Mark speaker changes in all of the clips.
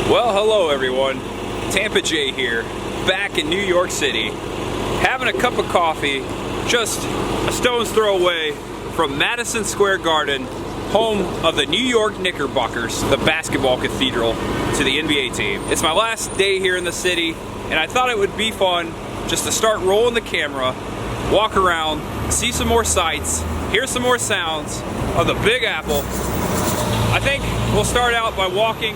Speaker 1: Well, hello everyone. Tampa Jay here, back in New York City, having a cup of coffee, just a stone's throw away from Madison Square Garden, home of the New York Knickerbockers, the basketball cathedral to the NBA team. It's my last day here in the city, and I thought it would be fun just to start rolling the camera, walk around, see some more sights, hear some more sounds of the Big Apple. I think we'll start out by walking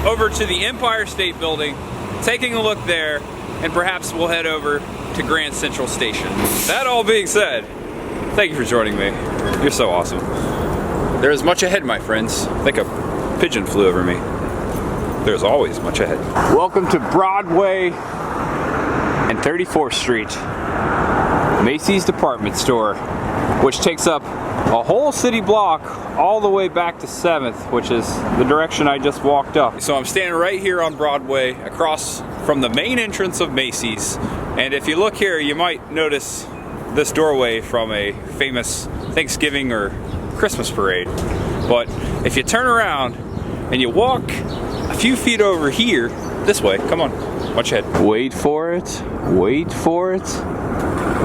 Speaker 1: over to the Empire State Building, taking a look there, and perhaps we'll head over to Grand Central Station. That all being said, thank you for joining me. You're so awesome. There is much ahead, my friends. I think a pigeon flew over me. There's always much ahead. Welcome to Broadway and 34th Street, Macy's department store, which takes up a whole city block all the way back to 7th, which is the direction I just walked up. So I'm standing right here on Broadway across from the main entrance of Macy's. And if you look here, you might notice this doorway from a famous Thanksgiving or Christmas parade. But if you turn around and you walk a few feet over here, this way, come on, watch ahead. Wait for it, wait for it.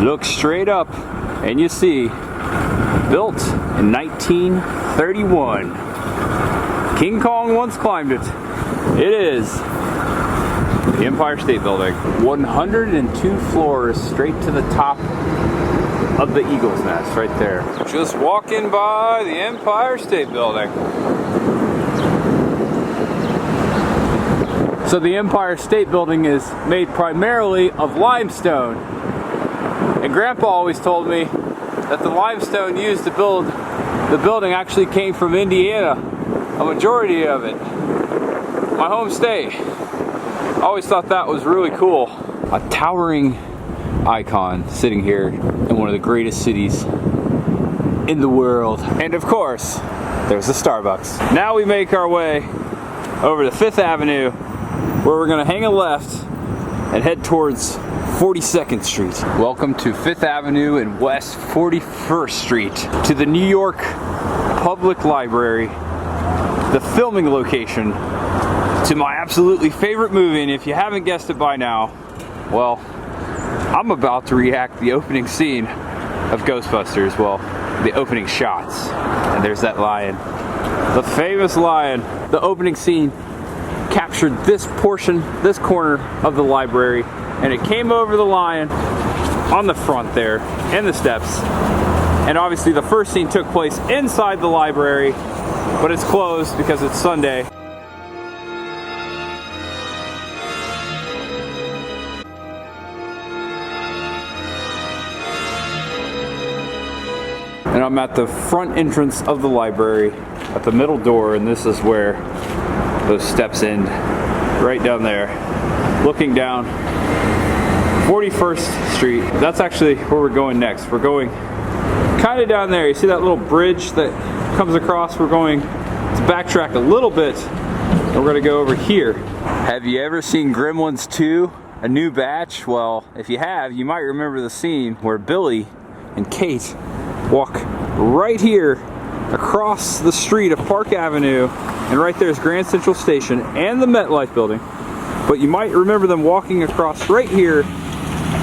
Speaker 1: Look straight up and you see, built in 1931. King Kong once climbed it. It is the Empire State Building. 102 floors straight to the top of the Eagle's Nest right there. Just walking by the Empire State Building. So the Empire State Building is made primarily of limestone. And Grandpa always told me that the limestone used to build the building actually came from Indiana, a majority of it. My home state. I always thought that was really cool. A towering icon sitting here in one of the greatest cities in the world. And of course, there's the Starbucks. Now we make our way over to 5th Avenue, where we're gonna hang a left and head towards 42nd Street. Welcome to 5th Avenue and West 41st Street, to the New York Public Library, the filming location to my absolutely favorite movie. And if you haven't guessed it by now, well, I'm about to react the opening scene of Ghostbusters. Well, the opening shots. And there's that lion, the famous lion. The opening scene captured this portion, this corner of the library, and it came over the lion on the front there and the steps. And obviously the first scene took place inside the library, but it's closed because it's Sunday. And I'm at the front entrance of the library, at the middle door, and this is where those steps end, right down there, looking down 41st Street. That's actually where we're going next. We're going kind of down there. You see that little bridge that comes across? We're going to backtrack a little bit, and we're going to go over here. Have you ever seen Gremlins 2, A New Batch? Well, if you have, you might remember the scene where Billy and Kate walk right here across the street of Park Avenue, and right there is Grand Central Station and the MetLife building. But you might remember them walking across right here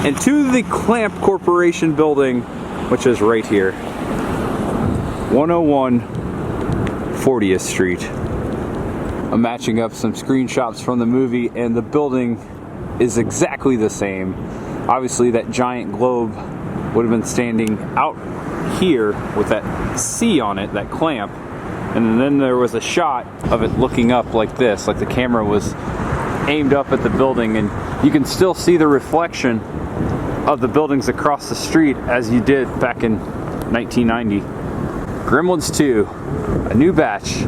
Speaker 1: and to the Clamp Corporation building, which is right here. 101 40th Street. I'm matching up some screenshots from the movie, and the building is exactly the same. Obviously that giant globe would have been standing out here with that C on it, that clamp, and then there was a shot of it looking up like this, like the camera was aimed up at the building, and you can still see the reflection of the buildings across the street as you did back in 1990. Gremlins 2, A New Batch,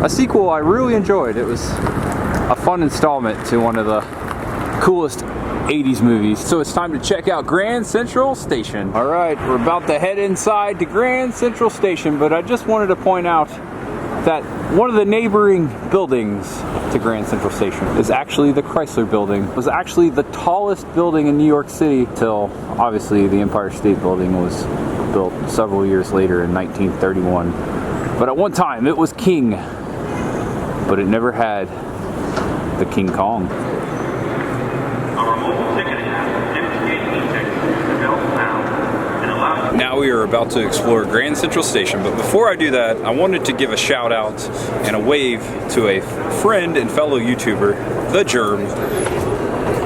Speaker 1: a sequel I really enjoyed. It was a fun installment to one of the coolest 80s movies. So it's time to check out Grand Central Station. All right, we're about to head inside to Grand Central Station, but I just wanted to point out that one of the neighboring buildings to Grand Central Station is actually the Chrysler Building. It was actually the tallest building in New York City till obviously the Empire State Building was built several years later in 1931. But at one time it was king, but it never had the King Kong. Now we are about to explore Grand Central Station, but before I do that, I wanted to give a shout out and a wave to a friend and fellow YouTuber, The Germ.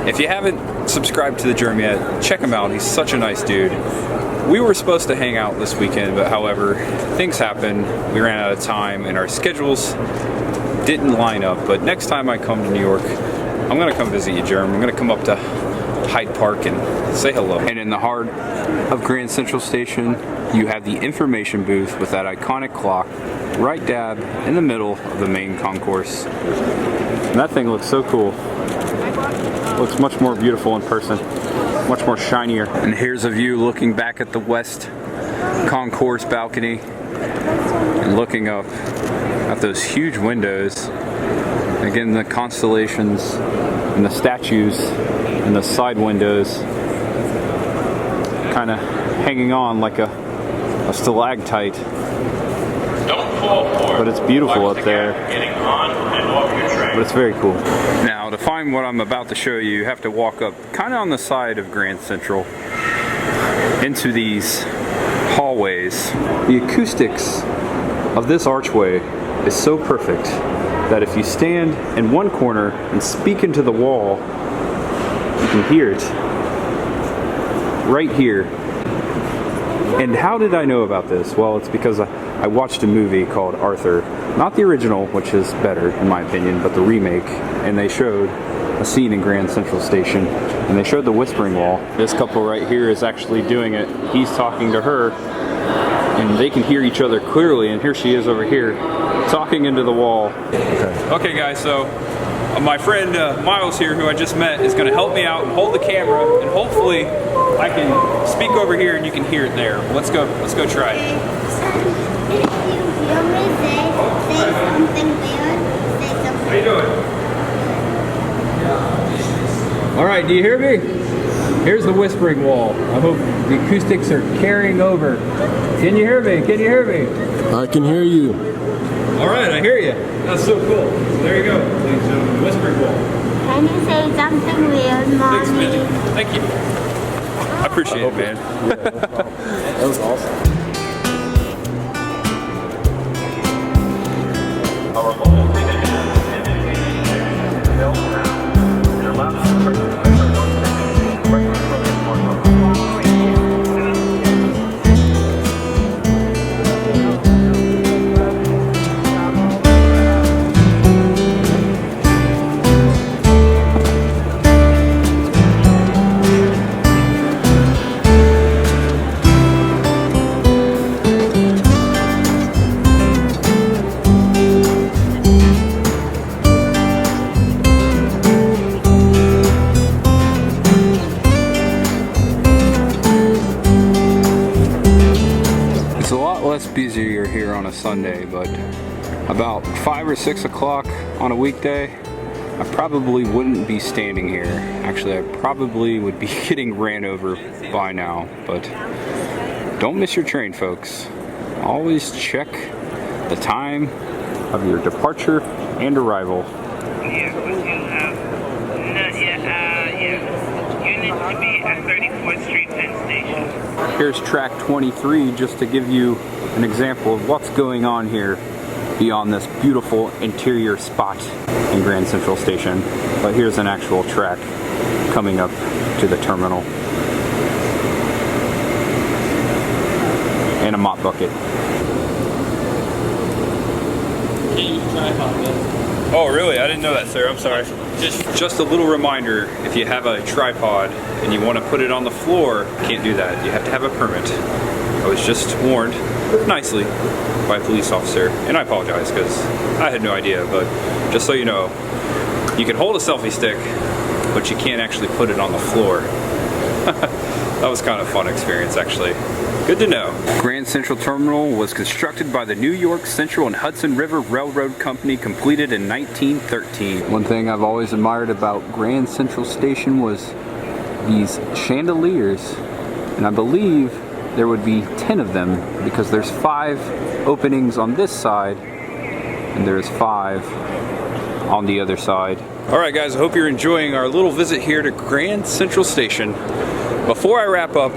Speaker 1: If you haven't subscribed to The Germ yet, check him out. He's such a nice dude. We were supposed to hang out this weekend, but however, things happened. We ran out of time and our schedules didn't line up. But next time I come to New York, I'm gonna come visit you, Germ. I'm gonna come up to Hyde Park and say hello. And in the heart of Grand Central Station, you have the information booth with that iconic clock right dab in the middle of the main concourse. And that thing looks so cool. Looks much more beautiful in person, much more shinier. And here's a view looking back at the west concourse balcony and looking up at those huge windows. Again, the constellations and the statues and the side windows kind of hanging on like a stalactite.
Speaker 2: Don't fall for it.
Speaker 1: But it's beautiful up there.
Speaker 2: Getting on and off your train.
Speaker 1: But it's very cool. Now, to find what I'm about to show you, you have to walk up kind of on the side of Grand Central into these hallways. The acoustics of this archway is so perfect that if you stand in one corner and speak into the wall, you can hear it right here. And how did I know about this? Well, it's because I watched a movie called Arthur. Not the original, which is better in my opinion, but the remake. And they showed a scene in Grand Central Station. And they showed the whispering wall. This couple right here is actually doing it. He's talking to her. And they can hear each other clearly. And here she is over here, talking into the wall. Okay guys, so my friend Miles here, who I just met, is going to help me out and hold the camera. And hopefully I can speak over here and you can hear it there. Let's go try it.
Speaker 3: If you hear me say something weird, say something.
Speaker 1: How you doing? All right, do you hear me? Here's the whispering wall. I hope the acoustics are carrying over. Can you hear me? Can you hear me?
Speaker 4: I can hear you.
Speaker 1: All right, I hear you. That's so cool. So there you go, ladies and gentlemen, whispering wall.
Speaker 3: Can you say something weird, Mommy?
Speaker 1: Thanks, Mitty. Thank you. I appreciate it, man.
Speaker 4: Yeah, no problem. That was awesome.
Speaker 2: Our mobile ticket is indicating Bell Town. You're allowed to purchase right from your smartphone.
Speaker 1: Busier here on a Sunday, but about 5 or 6 o'clock on a weekday, I probably wouldn't be standing here. Actually, I probably would be getting ran over by now, but don't miss your train, folks. Always check the time of your departure and arrival.
Speaker 5: Yeah, but you have, you need to be at 34th Street Penn Station.
Speaker 1: Here's track 23, just to give you an example of what's going on here beyond this beautiful interior spot in Grand Central Station. But here's an actual track coming up to the terminal. And a mop bucket. Oh really? I didn't know that, sir. I'm sorry. Just a little reminder, if you have a tripod and you want to put it on the floor, you can't do that. You have to have a permit. I was just warned nicely by a police officer, and I apologize because I had no idea, but just so you know, you can hold a selfie stick, but you can't actually put it on the floor. That was kind of a fun experience, actually. Good to know. Grand Central Terminal was constructed by the New York Central and Hudson River Railroad Company, completed in 1913. One thing I've always admired about Grand Central Station was these chandeliers, and I believe there would be 10 of them because there's 5 openings on this side and there's 5 on the other side. Alright guys, I hope you're enjoying our little visit here to Grand Central Station. Before I wrap up,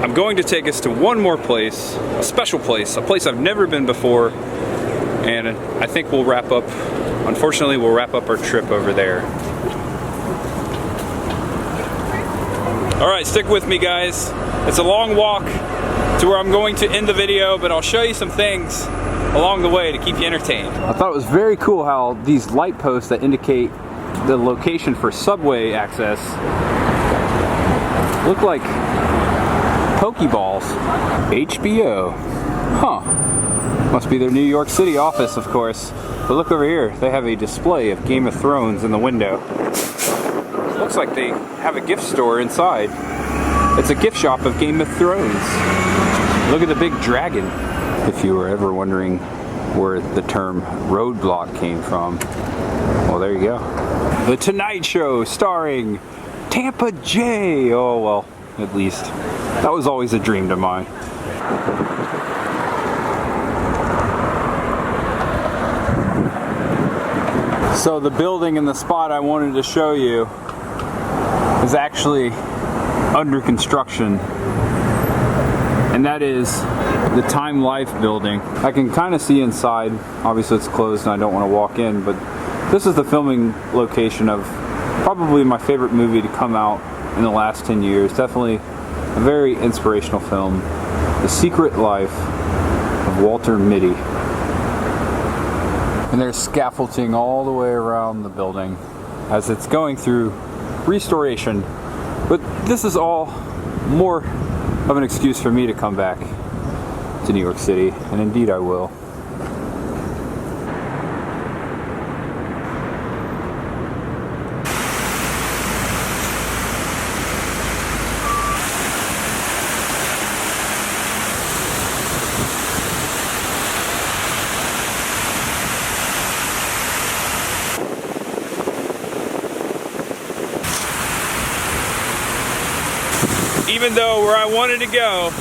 Speaker 1: I'm going to take us to one more place, a special place, a place I've never been before, and I think we'll wrap up, unfortunately we'll wrap up our trip over there. Alright, stick with me guys. It's a long walk to where I'm going to end the video, but I'll show you some things along the way to keep you entertained. I thought it was very cool how these light posts that indicate the location for subway access look like Pokeballs. HBO. Huh. Must be their New York City office, of course. But look over here, they have a display of Game of Thrones in the window. Looks like they have a gift store inside. It's a gift shop of Game of Thrones. Look at the big dragon. If you were ever wondering where the term roadblock came from, well, there you go. The Tonight Show starring Tampa Jay. Oh, well, at least that was always a dream of mine. So the building in the spot I wanted to show you is actually under construction, and that is the Time Life building. I can kind of see inside. Obviously it's closed and I don't want to walk in, but this is the filming location of probably my favorite movie to come out in the last 10 years. Definitely a very inspirational film, The Secret Life of Walter Mitty. And there's scaffolding all the way around the building as it's going through restoration. But this is all more of an excuse for me to come back to New York City, and indeed I will. Even though where I wanted to go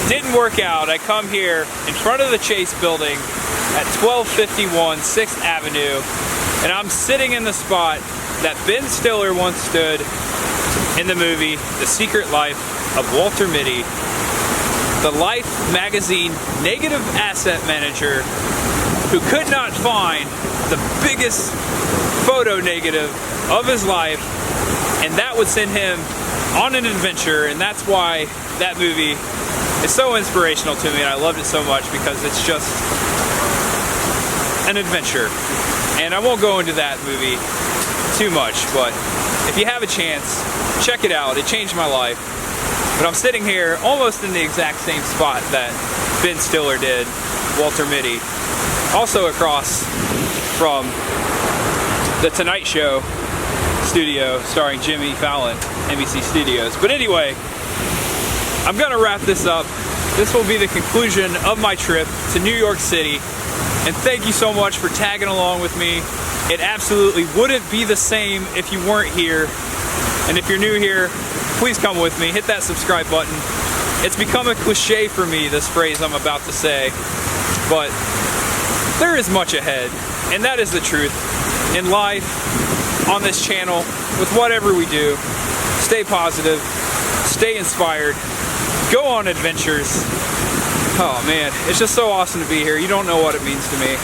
Speaker 1: didn't work out, I come here in front of the Chase building at 1251 6th Avenue, and I'm sitting in the spot that Ben Stiller once stood in the movie The Secret Life of Walter Mitty, the Life magazine negative asset manager who could not find the biggest photo negative of his life, and that would send him on an adventure. And that's why that movie is so inspirational to me, and I loved it so much because it's just an adventure. And I won't go into that movie too much, but if you have a chance, check it out. It changed my life. But I'm sitting here almost in the exact same spot that Ben Stiller did, Walter Mitty, also across from the Tonight Show studio starring Jimmy Fallon, NBC Studios. But anyway, I'm gonna wrap this up. This will be the conclusion of my trip to New York City, and thank you so much for tagging along with me. It absolutely wouldn't be the same if you weren't here, and if you're new here, please come with me, hit that subscribe button. It's become a cliche for me, this phrase I'm about to say, but there is much ahead, and that is the truth. In life, on this channel, with whatever we do, stay positive, stay inspired, go on adventures. Oh man, it's just so awesome to be here. You don't know what it means to me.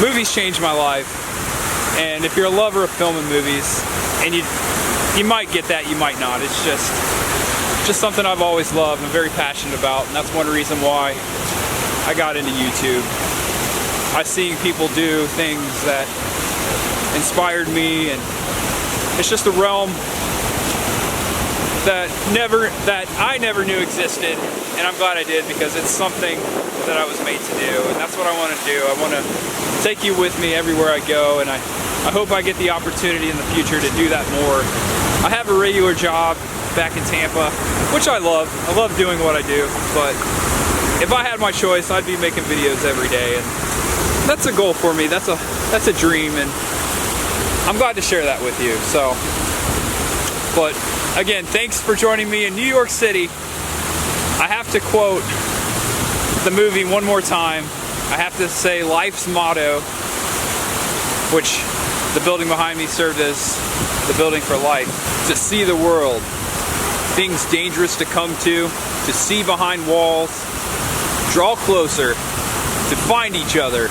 Speaker 1: Movies changed my life, and if you're a lover of film and movies, and you might get that, you might not. It's just something I've always loved and very passionate about, and that's one reason why I got into YouTube. I seen people do things that inspired me, and it's just a realm that I never knew existed, and I'm glad I did, because it's something that I was made to do, and that's what I want to do. I want to take you with me everywhere I go, and I hope I get the opportunity in the future to do that more. I have a regular job back in Tampa, which I love. I love doing what I do, but if I had my choice, I'd be making videos every day, and that's a goal for me. That's a dream, and I'm glad to share that with you. So, but again, thanks for joining me in New York City. I have to quote the movie one more time. I have to say life's motto which the building behind me served as the building for life. To see the world, things dangerous to come to see behind walls, draw closer, to find each other,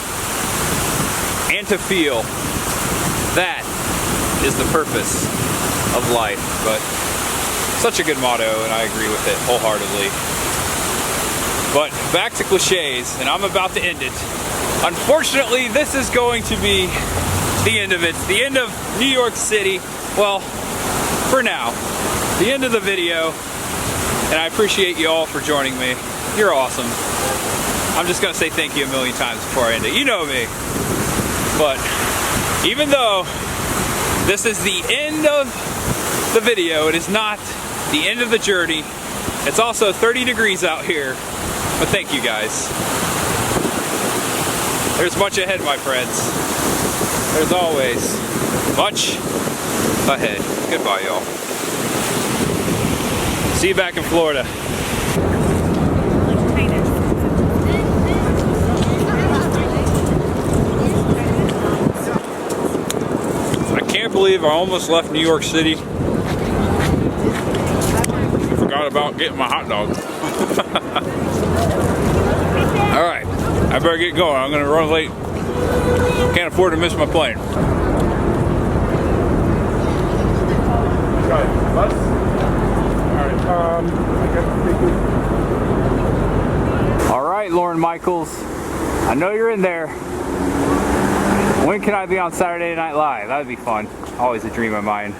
Speaker 1: and to feel. That is the purpose of life. But such a good motto, and I agree with it wholeheartedly. But back to cliches, and I'm about to end it. Unfortunately, this is going to be the end of it. The end of New York City. Well, for now. The end of the video. And I appreciate you all for joining me. You're awesome. I'm just gonna say thank you a million times before I end it. You know me. But even though this is the end of the video, it is not the end of the journey. It's also 30 degrees out here. But thank you guys. There's much ahead, my friends. There's always much ahead. Goodbye, y'all. See you back in Florida. I can't believe I almost left New York City. Forgot about getting my hot dog. All right, I better get going. I'm gonna run late. Can't afford to miss my plane.
Speaker 4: Got it. Bus? Alright, I guess
Speaker 1: All right, Lauren Michaels. I know you're in there. When can I be on Saturday Night Live? That'd be fun. Always a dream of mine.